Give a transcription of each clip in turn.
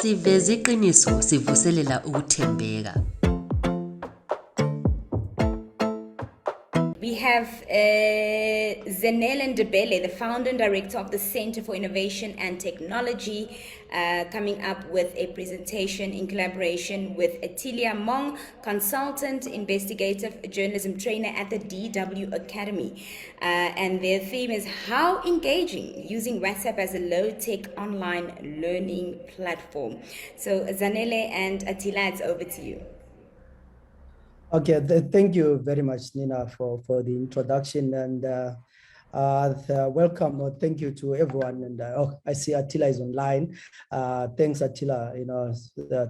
Siveza iqiniso sivuselela ukuthembeka. We have Zenzele Ndebele, the founder and director of the Center for Innovation and Technology, coming up with a presentation in collaboration with Attila Mong, consultant, investigative journalism trainer at the DW Academy. And their theme is how engaging using WhatsApp as a low-tech online learning platform. So Zenzele and Attila, it's over to you. Okay, thank you very much, Nina, for the introduction, and welcome or thank you to everyone. And I see Attila is online. Thanks, Attila.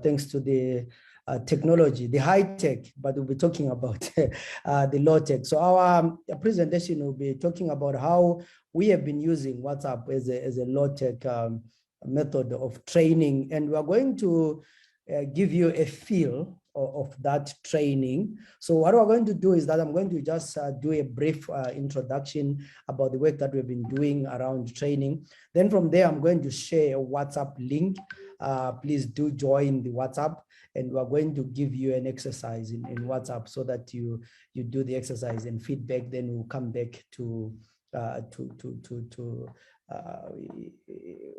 Thanks to the technology, the high tech, but we'll be talking about the low tech. So our presentation will be talking about how we have been using WhatsApp as a low tech method of training, and we are going to give you a feel of that training. So what we're going to do is that I'm going to just do a brief introduction about the work that we've been doing around training. Then from there, I'm going to share a WhatsApp link. Please do join the WhatsApp, and we're going to give you an exercise in WhatsApp so that you do the exercise and feedback. Then we'll come back to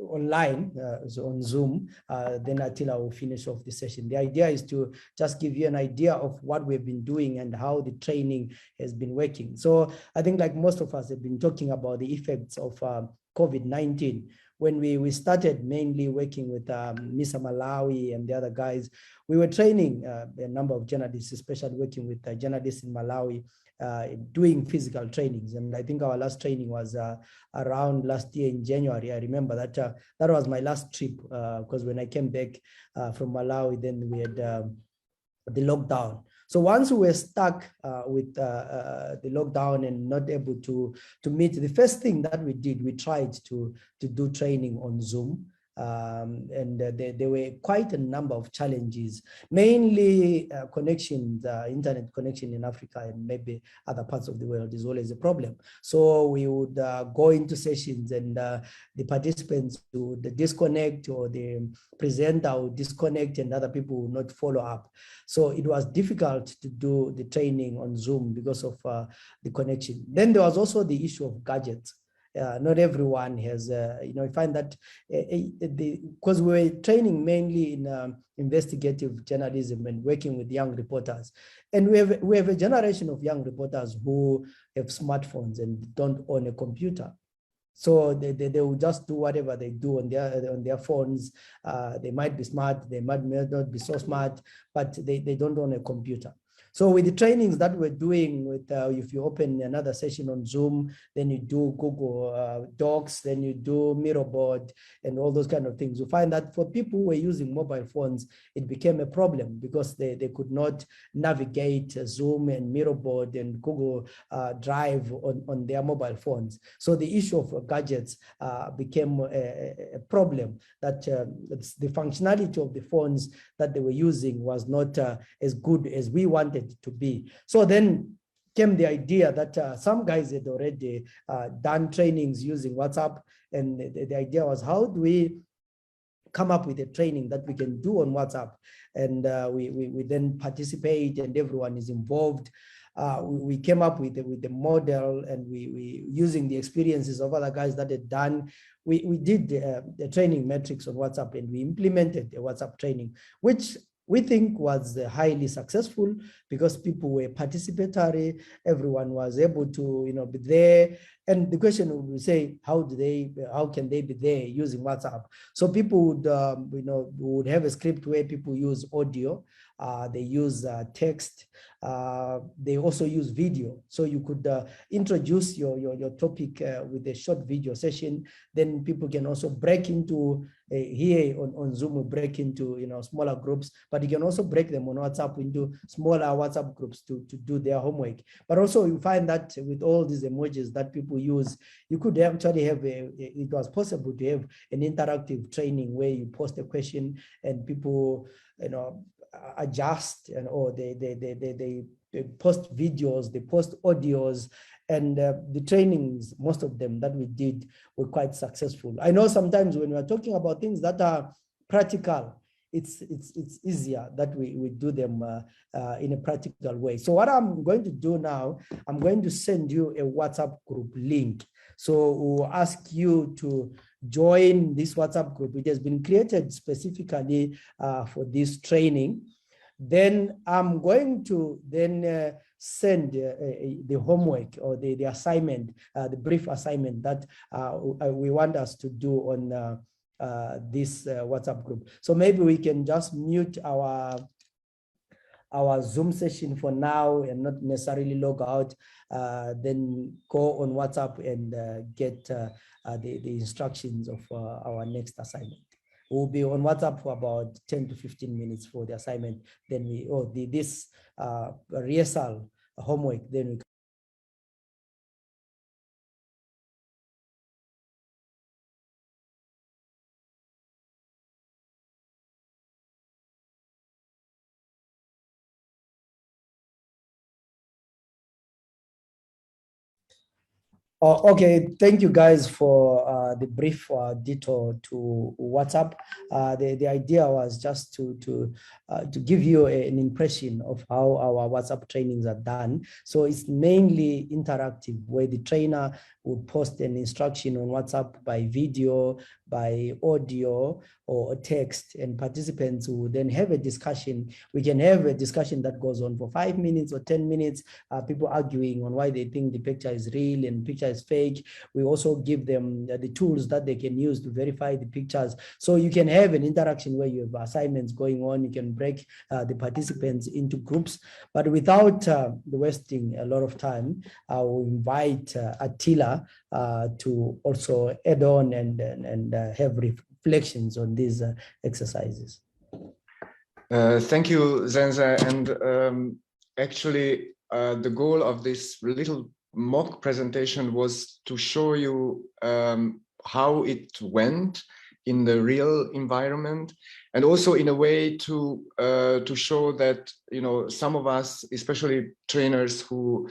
online, so on Zoom, then Attila will finish off the session. The idea is to just give you an idea of what we've been doing and how the training has been working. So I think like most of us have been talking about the effects of COVID-19. When we started mainly working with Misa Malawi and the other guys, we were training a number of journalists, especially working with journalists in Malawi, doing physical trainings. And I think our last training was around last year in January. I remember that that was my last trip, because when I came back from Malawi, then we had the lockdown. So once we were stuck with the lockdown and not able to meet, the first thing that we did, we tried to do training on Zoom. And there were quite a number of challenges, mainly connections, internet connection in Africa and maybe other parts of the world is always a problem. So we would go into sessions and the participants would disconnect, or the presenter would disconnect and other people would not follow up. So it was difficult to do the training on Zoom because of the connection. Then there was also the issue of gadgets. Not everyone has, I find that because we were training mainly in investigative journalism and working with young reporters. And we have a generation of young reporters who have smartphones and don't own a computer. So they will just do whatever they do on their phones. They might be smart, they might not be so smart, but they don't own a computer. So with the trainings that we're doing with, if you open another session on Zoom, then you do Google Docs, then you do Miraboard and all those kind of things, you find that for people who were using mobile phones, it became a problem because they could not navigate Zoom and Miraboard and Google Drive on their mobile phones. So the issue of gadgets became a problem, that the functionality of the phones that they were using was not as good as we wanted to be. So then came the idea that some guys had already done trainings using WhatsApp, and the idea was, how do we come up with a training that we can do on WhatsApp? And we then participate and everyone is involved. We came up with the model, and we using the experiences of other guys that had done, we did the training metrics on WhatsApp, and we implemented a WhatsApp training, which we think was highly successful because people were participatory. Everyone was able to, be there. And the question would say, how can they be there using WhatsApp? So people would, would have a script where people use audio, they use text, they also use video. So you could introduce your topic with a short video session. Then people can also break into here on Zoom, we break into smaller groups, but you can also break them on WhatsApp into smaller WhatsApp groups to do their homework. But also you find that with all these emojis that people use, you could actually have it was possible to have an interactive training where you post a question and people adjust, or they post videos, they post audios, and the trainings, most of them that we did were quite successful. I know sometimes when we're talking about things that are practical, it's easier that we do them in a practical way. So what I'm going to do now, I'm going to send you a WhatsApp group link. So we'll ask you to join this WhatsApp group. It has been created specifically for this training. Then I'm going to then send the homework or the assignment, the brief assignment that we want us to do on this WhatsApp group. So maybe we can just mute our Zoom session for now and not necessarily log out, then go on WhatsApp and get the instructions of our next assignment. We'll be on WhatsApp for about 10 to 15 minutes for the assignment. Then this rehearsal homework, then we okay, thank you guys for the brief detour to WhatsApp. The idea was just to give you an impression of how our WhatsApp trainings are done. So it's mainly interactive, where the trainer would post an instruction on WhatsApp by video, by audio, or text, and participants will then have a discussion. We can have a discussion that goes on for 5 minutes or 10 minutes, people arguing on why they think the picture is real and picture is fake. We also give them the tools that they can use to verify the pictures. So you can have an interaction where you have assignments going on. You can break the participants into groups, but without wasting a lot of time, I will invite Attila to also add on and have reflections on these exercises. Thank you, Zenza. And actually, the goal of this little mock presentation was to show you how it went in the real environment, and also in a way to show that, you know, some of us, especially trainers who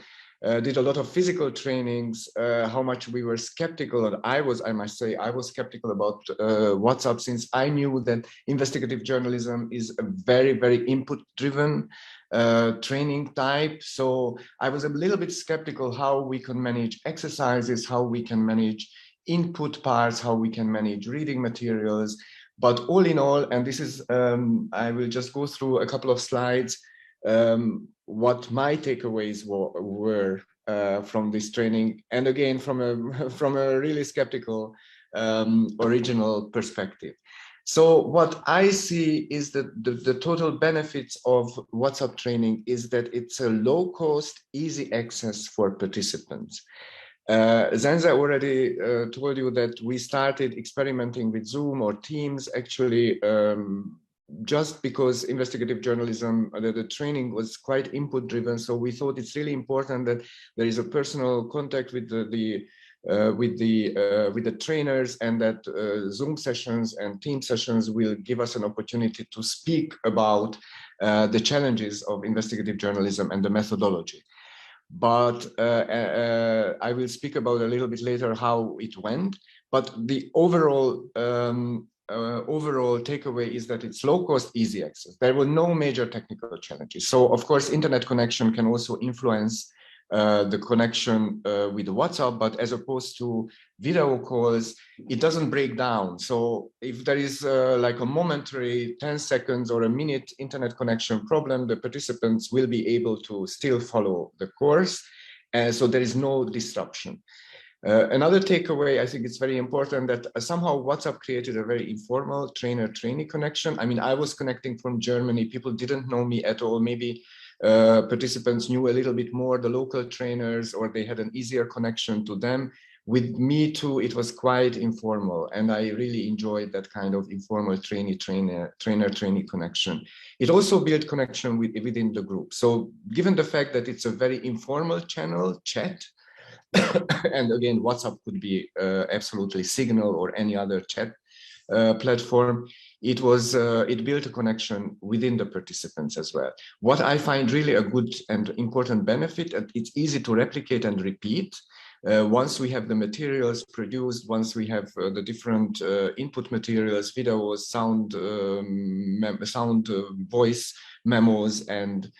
did a lot of physical trainings, how much we were skeptical, and I must say, I was skeptical about WhatsApp, since I knew that investigative journalism is a very, very input-driven training type. So I was a little bit skeptical how we can manage exercises, how we can manage input parts, how we can manage reading materials. But all in all, and this is, I will just go through a couple of slides, what my takeaways were from this training, and again from a really skeptical original perspective. So what I see is that the total benefits of WhatsApp training is that it's a low cost, easy access for participants. Zenza already told you that we started experimenting with Zoom or Teams, actually, just because investigative journalism, the training was quite input driven. So we thought it's really important that there is a personal contact with the trainers, and that Zoom sessions and team sessions will give us an opportunity to speak about the challenges of investigative journalism and the methodology. But I will speak about a little bit later how it went. But the overall takeaway is that it's low cost, easy access. There were no major technical challenges. So of course, internet connection can also influence the connection with WhatsApp, but as opposed to video calls, it doesn't break down. So if there is like a momentary 10 seconds or a minute internet connection problem, the participants will be able to still follow the course. And so there is no disruption. Another takeaway, I think it's very important that somehow WhatsApp created a very informal trainer-trainee connection. I mean, I was connecting from Germany. People didn't know me at all. Maybe participants knew a little bit more the local trainers, or they had an easier connection to them. With me too, it was quite informal, and I really enjoyed that kind of informal trainer-trainee connection. It also built connection within the group. So given the fact that it's a very informal channel, chat, and again, WhatsApp could be absolutely Signal or any other chat platform, it built a connection within the participants as well. What I find really a good and important benefit, and it's easy to replicate and repeat. Once we have the materials produced, once we have the different input materials, videos, sound, voice memos, and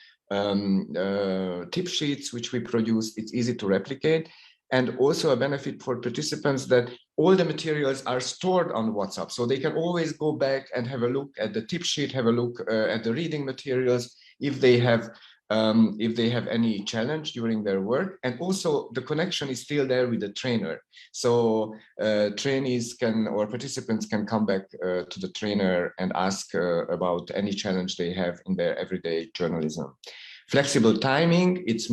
tip sheets, which we produce, it's easy to replicate. And also a benefit for participants that all the materials are stored on WhatsApp. So they can always go back and have a look at the tip sheet, have a look at the reading materials if they have any challenge during their work. And also the connection is still there with the trainer. So trainees can, or participants can come back to the trainer and ask about any challenge they have in their everyday journalism. Flexible timing, it's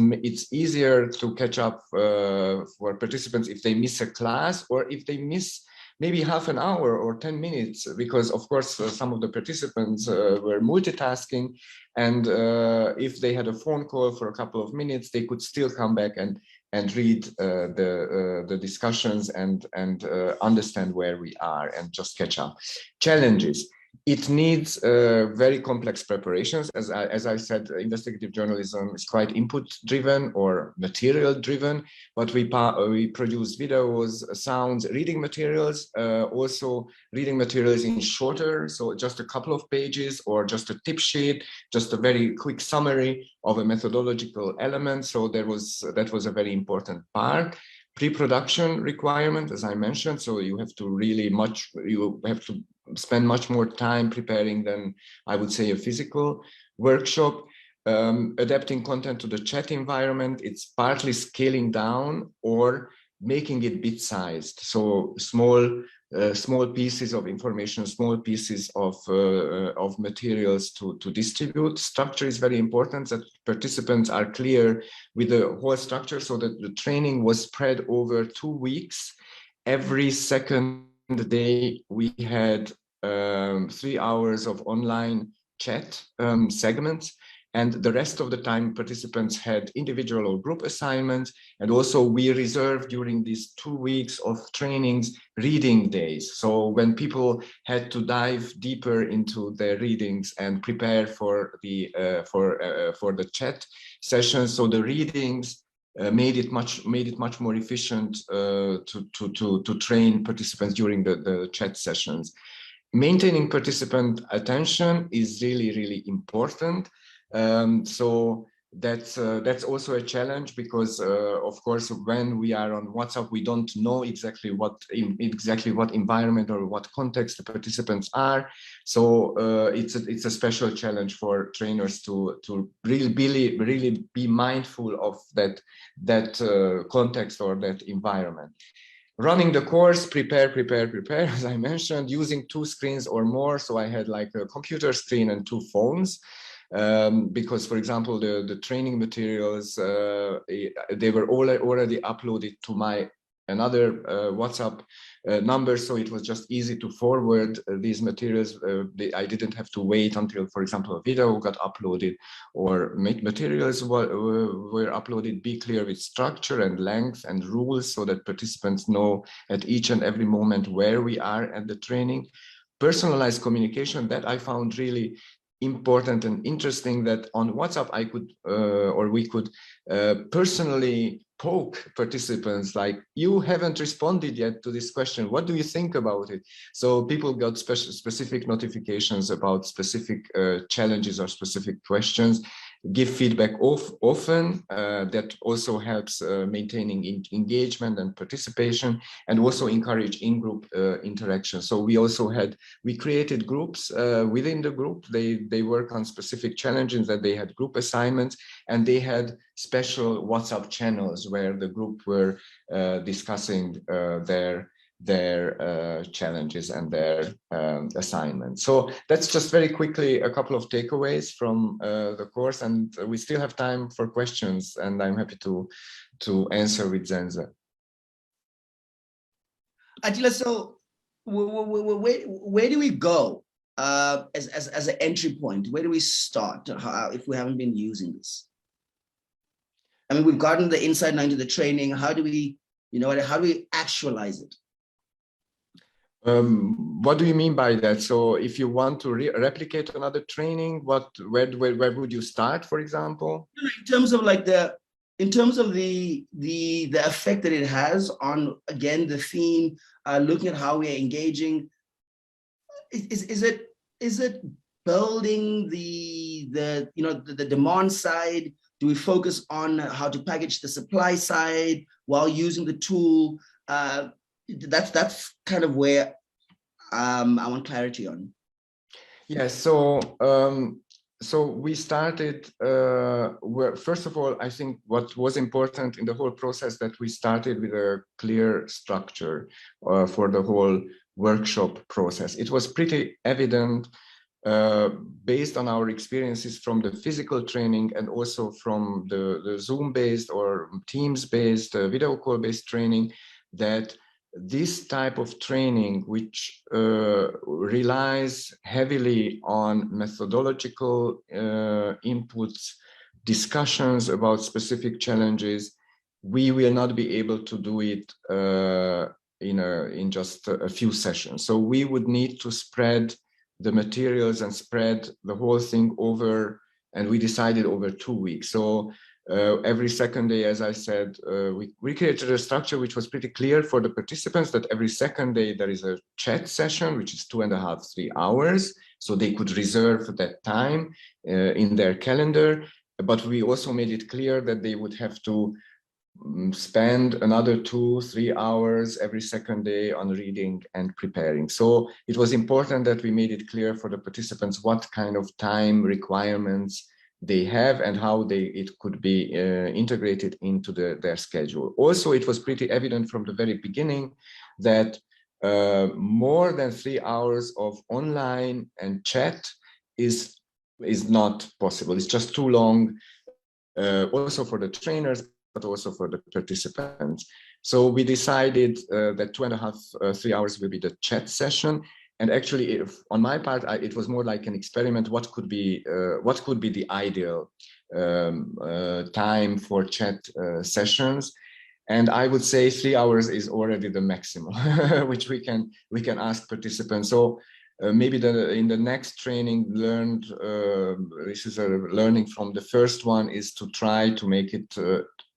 easier to catch up for participants if they miss a class or if they miss maybe half an hour or 10 minutes, because of course some of the participants were multitasking, and if they had a phone call for a couple of minutes, they could still come back and read the discussions and understand where we are and just catch up. Challenges. It needs very complex preparations. As I said, investigative journalism is quite input-driven or material-driven, but we produce videos, sounds, reading materials, also reading materials in shorter, so just a couple of pages or just a tip sheet, just a very quick summary of a methodological element. So that was a very important part. Pre-production requirement, as I mentioned, so you have to spend much more time preparing than, I would say, a physical workshop. Adapting content to the chat environment, it's partly scaling down or making it bit-sized. So small pieces of information, small pieces of materials to distribute. Structure is very important, that participants are clear with the whole structure, so that the training was spread over 2 weeks. Every second day we had 3 hours of online chat segments, and the rest of the time participants had individual or group assignments. And also we reserved during these 2 weeks of trainings reading days, so when people had to dive deeper into their readings and prepare for the chat sessions. So the readings made it much more efficient to train participants during the chat sessions. Maintaining participant attention is really important. So that's also a challenge, because of course when we are on WhatsApp we don't know exactly what environment or what context the participants are. So it's a special challenge for trainers to really be mindful of that context or that environment. Running the course, prepare, as I mentioned, using 2 screens or more. So I had like a computer screen and 2 phones. Because, for example, the training materials, they were already uploaded to my another WhatsApp number, so it was just easy to forward these materials. I didn't have to wait until, for example, a video got uploaded or materials were uploaded. Be clear with structure and length and rules, so that participants know at each and every moment where we are at the training. Personalized communication, that I found really important and interesting, that on WhatsApp I could we could personally poke participants, like, you haven't responded yet to this question, what do you think about it? So people got specific notifications about specific challenges or specific questions. Give feedback often, that also helps maintaining engagement and participation, and also encourage in-group interaction. So we created groups within the group. They work on specific challenges, that they had group assignments, and they had special WhatsApp channels where the group were discussing their challenges and their assignments. So that's just very quickly a couple of takeaways from the course, and we still have time for questions, and I'm happy to answer with Zenze. Attila, so where do we go as an entry point? Where do we start if we haven't been using this? I mean, we've gotten the insight now into the training. How do we, how do we actualize it? What do you mean by that? So if you want to replicate another training, where would you start, for example? In terms of like in terms of the effect that it has on, again, the theme, looking at how we're engaging, is it building the demand side? Do we focus on how to package the supply side while using the tool? That's kind of where I want clarity on. Yes, so we started, first of all, I think what was important in the whole process that we started with a clear structure for the whole workshop process. It was pretty evident based on our experiences from the physical training and also from the Zoom-based or Teams-based, video call-based training, that this type of training, which relies heavily on methodological inputs, discussions about specific challenges, we will not be able to do it in just a few sessions. So we would need to spread the materials and spread the whole thing over, and we decided over 2 weeks. So every second day, as I said, we created a structure which was pretty clear for the participants that every second day there is a chat session, which is 2.5, 3 hours. So they could reserve that time in their calendar. But we also made it clear that they would have to spend another 2-3 hours every second day on reading and preparing. So it was important that we made it clear for the participants what kind of time requirements they have and how it could be integrated into their schedule. Also, it was pretty evident from the very beginning that more than 3 hours of online and chat is not possible. It's just too long, also for the trainers, but also for the participants. So we decided that 2.5, 3 hours will be the chat session. And actually, on my part, it was more like an experiment. What could be the ideal time for chat sessions? And I would say 3 hours is already the maximum, which we can ask participants. So maybe in the next training learned, this is a learning from the first one, is to try to make it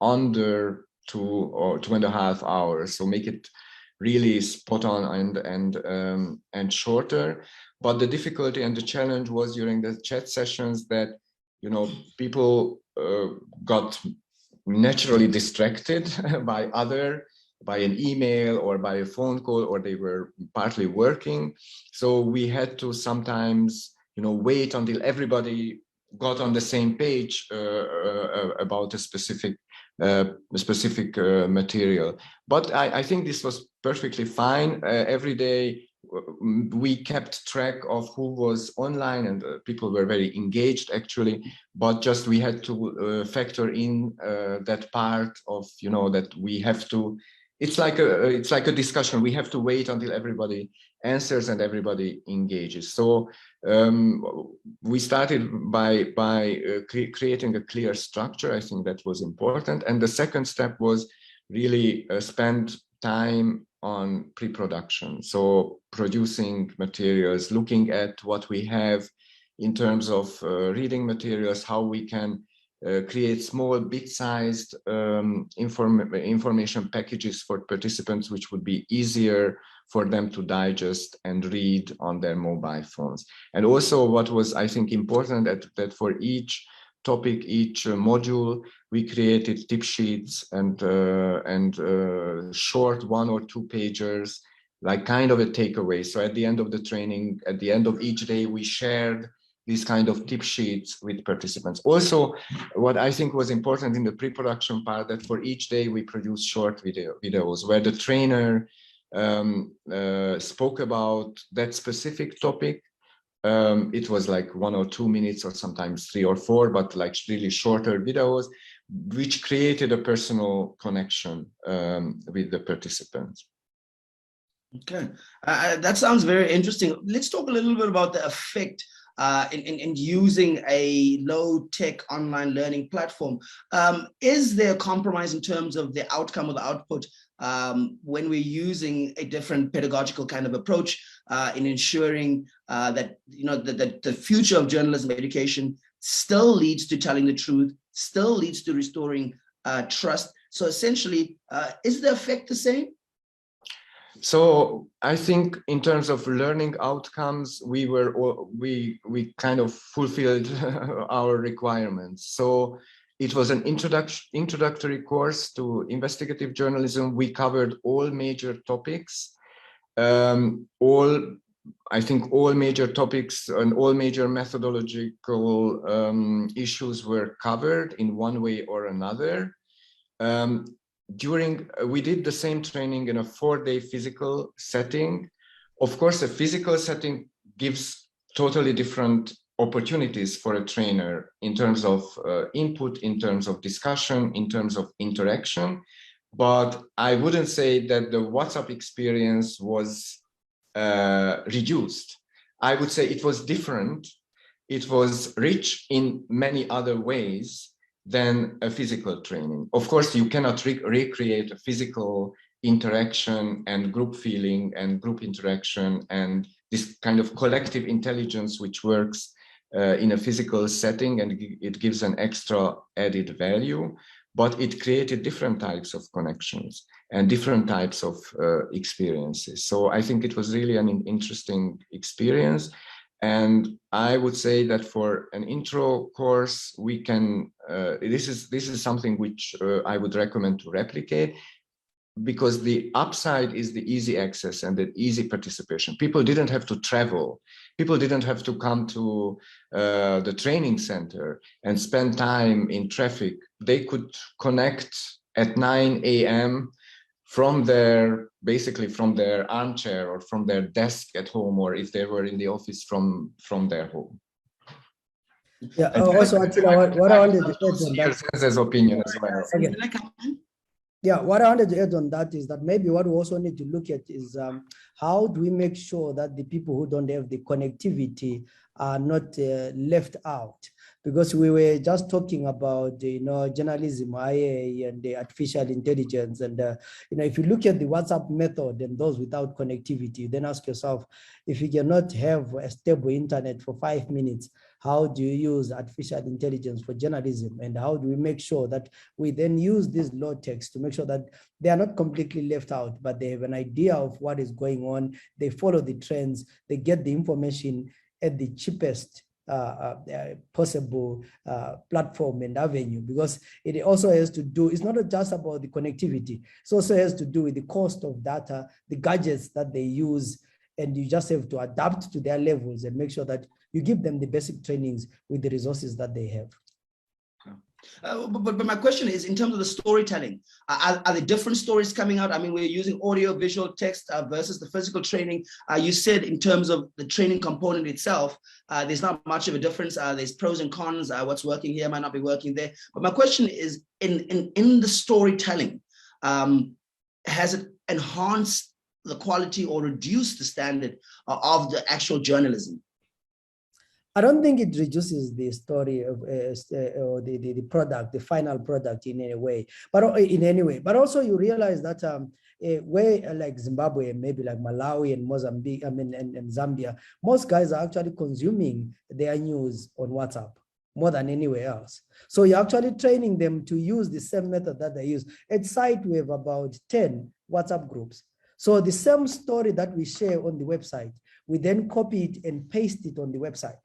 under 2 or 2.5 hours. So make it really spot on and shorter. But the difficulty and the challenge was during the chat sessions that, people got naturally distracted by an email or by a phone call, or they were partly working. So we had to sometimes, wait until everybody got on the same page about a specific material. But I think this was perfectly fine. Every day we kept track of who was online, and people were very engaged actually, but just we had to factor in that part of, that we have to, it's like a discussion. We have to wait until everybody answers and everybody engages. So we started by creating a clear structure. I think that was important. And the second step was really spend time on pre-production. So producing materials, looking at what we have in terms of reading materials, how we can create small bit-sized information packages for participants, which would be easier for them to digest and read on their mobile phones. And also what was, I think, important that for each topic, each module, we created tip sheets and short 1 or 2 pagers, like kind of a takeaway. So at the end of the training, at the end of each day, we shared these kind of tip sheets with participants. Also, what I think was important in the pre-production part, that for each day we produced short videos where the trainer spoke about that specific topic. It was like 1 or 2 minutes, or sometimes 3 or 4, but like really shorter videos, which created a personal connection with the participants. Okay, that sounds very interesting. Let's talk a little bit about the effect in using a low-tech online learning platform. Is there a compromise in terms of the outcome or the output when we're using a different pedagogical kind of approach in ensuring that the future of journalism education still leads to telling the truth, still leads to restoring trust. So essentially, is the effect the same? So I think in terms of learning outcomes, we kind of fulfilled our requirements. So it was an introductory course to investigative journalism. We covered all major topics, I think all major topics and all major methodological issues were covered in one way or another. We did the same training in a 4-day physical setting. Of course, a physical setting gives totally different opportunities for a trainer in terms of input, in terms of discussion, in terms of interaction. But I wouldn't say that the WhatsApp experience was reduced. I would say it was different. It was rich in many other ways than a physical training. Of course, you cannot recreate a physical interaction and group feeling and group interaction and this kind of collective intelligence which works in a physical setting, and it gives an extra added value, but it created different types of connections and different types of experiences. So I think it was really an interesting experience. And I would say that for an intro course, we can, this is something which I would recommend to replicate, because the upside is the easy access and the easy participation. People didn't have to travel. People didn't have to come to the training center and spend time in traffic. They could connect at 9 a.m. basically from their armchair or from their desk at home, or if they were in the office from their home. Yeah, also Attila, what I wanted to add on that. Zenzele's opinion as well. Okay. Yeah, what I wanted to add on that is that maybe what we also need to look at is how do we make sure that the people who don't have the connectivity are not left out? Because we were just talking about, journalism, IA, and the artificial intelligence. And, if you look at the WhatsApp method and those without connectivity, then ask yourself, if you cannot have a stable internet for 5 minutes, how do you use artificial intelligence for journalism? And how do we make sure that we then use this law text to make sure that they are not completely left out, but they have an idea of what is going on, they follow the trends, they get the information at the cheapest possible platform and avenue, because it also has to do, it's not just about the connectivity, it also has to do with the cost of data, the gadgets that they use, and you just have to adapt to their levels and make sure that you give them the basic trainings with the resources that they have. But my question is, in terms of the storytelling, are there different stories coming out? I mean, we're using audio, visual, text versus the physical training. You said in terms of the training component itself, there's not much of a difference. There's pros and cons. What's working here might not be working there. But my question is, in the storytelling, has it enhanced the quality or reduced the standard of the actual journalism? I don't think it reduces the story of or the product, the final product in any way. But also you realize that where like Zimbabwe, maybe like Malawi and Mozambique, and Zambia, most guys are actually consuming their news on WhatsApp more than anywhere else. So you're actually training them to use the same method that they use. At CITE, we have about 10 WhatsApp groups. So the same story that we share on the website, we then copy it and paste it on the website.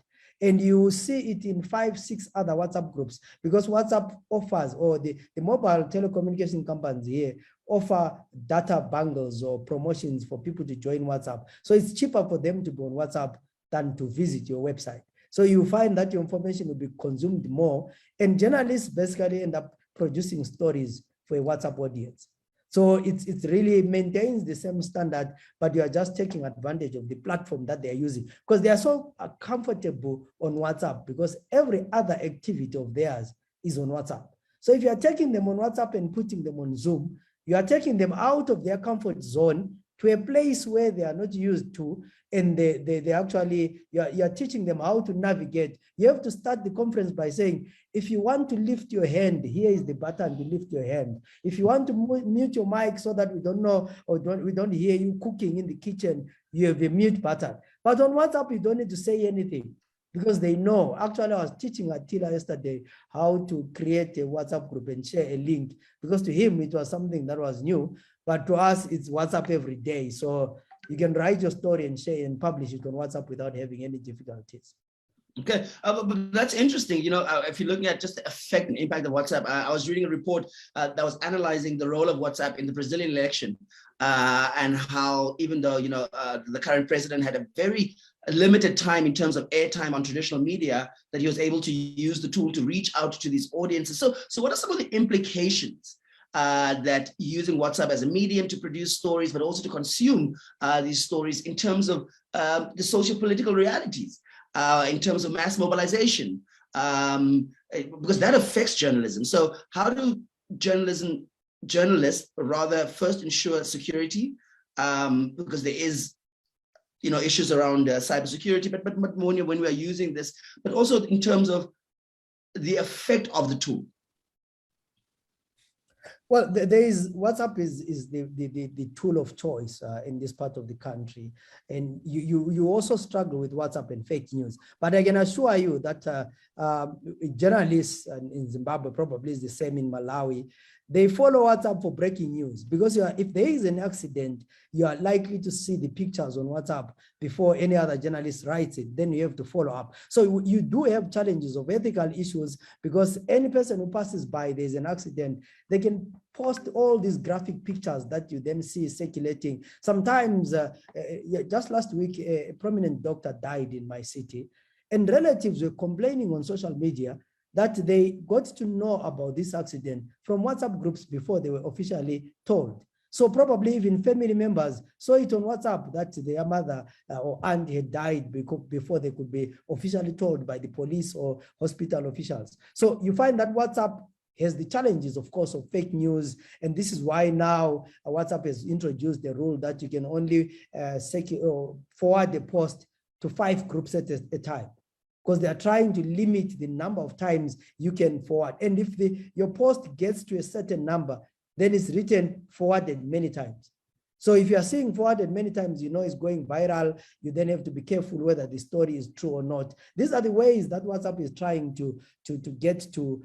And you see it in 5, 6 other WhatsApp groups, because WhatsApp offers, or the mobile telecommunication companies here offer data bundles or promotions for people to join WhatsApp. So it's cheaper for them to be on WhatsApp than to visit your website. So you find that your information will be consumed more, and journalists basically end up producing stories for a WhatsApp audience. So it really maintains the same standard, but you are just taking advantage of the platform that they are using, because they are so comfortable on WhatsApp, because every other activity of theirs is on WhatsApp. So if you are taking them on WhatsApp and putting them on Zoom, you are taking them out of their comfort zone to a place where they are not used to, and they actually, you're teaching them how to navigate. You have to start the conference by saying, if you want to lift your hand, here is the button to lift your hand. If you want to mute your mic so that we don't know, or we don't hear you cooking in the kitchen, you have a mute button. But on WhatsApp, you don't need to say anything. because they know. Actually, I was teaching Attila yesterday how to create a WhatsApp group and share a link, because to him it was something that was new, but to us it's WhatsApp every day. So you can write your story and share and publish it on WhatsApp without having any difficulties. Okay, but that's interesting. You know, if you're looking at just the effect and impact of WhatsApp, I was reading a report that was analyzing the role of WhatsApp in the Brazilian election, and how, even though, you know, the current president had a very limited time in terms of airtime on traditional media, that he was able to use the tool to reach out to these audiences. So what are some of the implications that using WhatsApp as a medium to produce stories, but also to consume these stories in terms of the social political realities? In terms of mass mobilization, because that affects journalism. So how do journalists rather first ensure security, because there is, you know, issues around cybersecurity, but more when we are using this, but also in terms of the effect of the tool. Well, there is WhatsApp is the tool of choice in this part of the country, and you also struggle with WhatsApp and fake news. But I can assure you that journalists in Zimbabwe, probably is the same in Malawi, they follow WhatsApp for breaking news, because if there is an accident, you are likely to see the pictures on WhatsApp before any other journalist writes it. Then you have to follow up. So you do have challenges of ethical issues, because any person who passes by, there's an accident, they can post all these graphic pictures that you then see circulating. Sometimes, just last week, a prominent doctor died in my city, and relatives were complaining on social media that they got to know about this accident from WhatsApp groups before they were officially told. So probably even family members saw it on WhatsApp that their mother or aunt had died before they could be officially told by the police or hospital officials. So you find that WhatsApp has the challenges, of course, of fake news. And this is why now WhatsApp has introduced the rule that you can only forward the post to 5 groups at a time, because they are trying to limit the number of times you can forward. And if your post gets to a certain number, then it's written forwarded many times. So if you are seeing forwarded many times, you know it's going viral. You then have to be careful whether the story is true or not. These are the ways that WhatsApp is trying to get to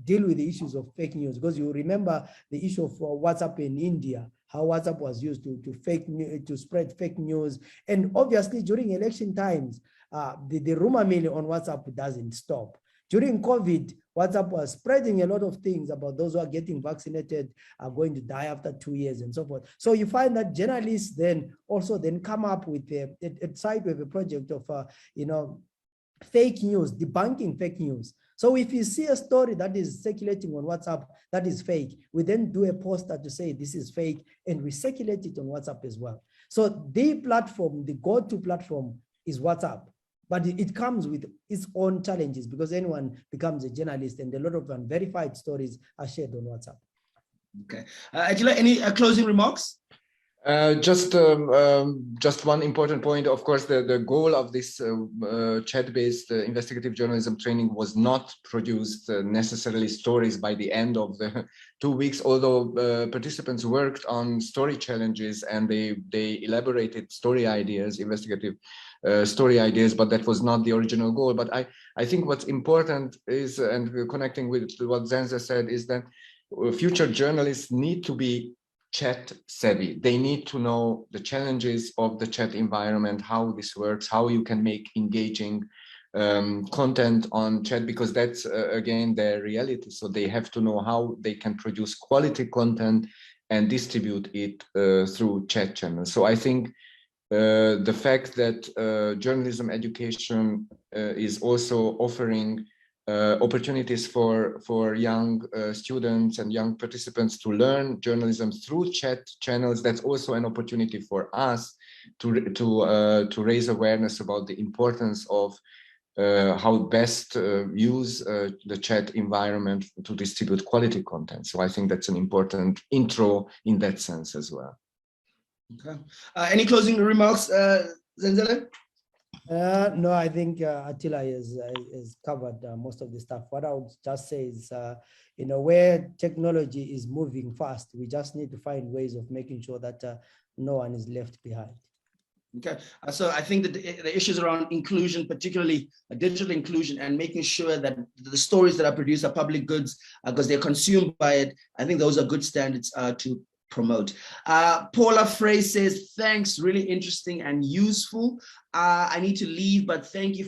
deal with the issues of fake news. Because you remember the issue of WhatsApp in India, how WhatsApp was used to spread fake news. And obviously during election times, the rumor mill on WhatsApp doesn't stop. During COVID, WhatsApp was spreading a lot of things about those who are getting vaccinated are going to die after 2 years and so forth. So you find that journalists then also come up with a side of a project of, fake news, debunking fake news. So if you see a story that is circulating on WhatsApp that is fake, we then do a poster to say this is fake, and we circulate it on WhatsApp as well. So the platform, the go-to platform is WhatsApp. But it comes with its own challenges, because anyone becomes a journalist, and a lot of unverified stories are shared on WhatsApp. Okay. Attila, any closing remarks? Just one important point. Of course, the goal of this chat-based investigative journalism training was not produced necessarily stories by the end of the 2 weeks, although participants worked on story challenges and they elaborated story ideas, investigative story ideas, but that was not the original goal. But I think what's important is, and connecting with what Zenzele said, is that future journalists need to be chat savvy. They need to know the challenges of the chat environment, how this works, how you can make engaging content on chat, because that's again their reality. So they have to know how they can produce quality content and distribute it through chat channels. So I think the fact that journalism education is also offering opportunities for young students and young participants to learn journalism through chat channels, that's also an opportunity for us to raise awareness about the importance of how best use the chat environment to distribute quality content. So I think that's an important intro in that sense as well. Okay. Any closing remarks, Zenzele? No, I think Attila has covered most of the stuff. What I would just say is, where technology is moving fast, we just need to find ways of making sure that no one is left behind. Okay, so I think that the issues around inclusion, particularly digital inclusion, and making sure that the stories that are produced are public goods because they're consumed by it, I think those are good standards to promote. Paula Frey says, thanks, really interesting and useful. I need to leave, but thank you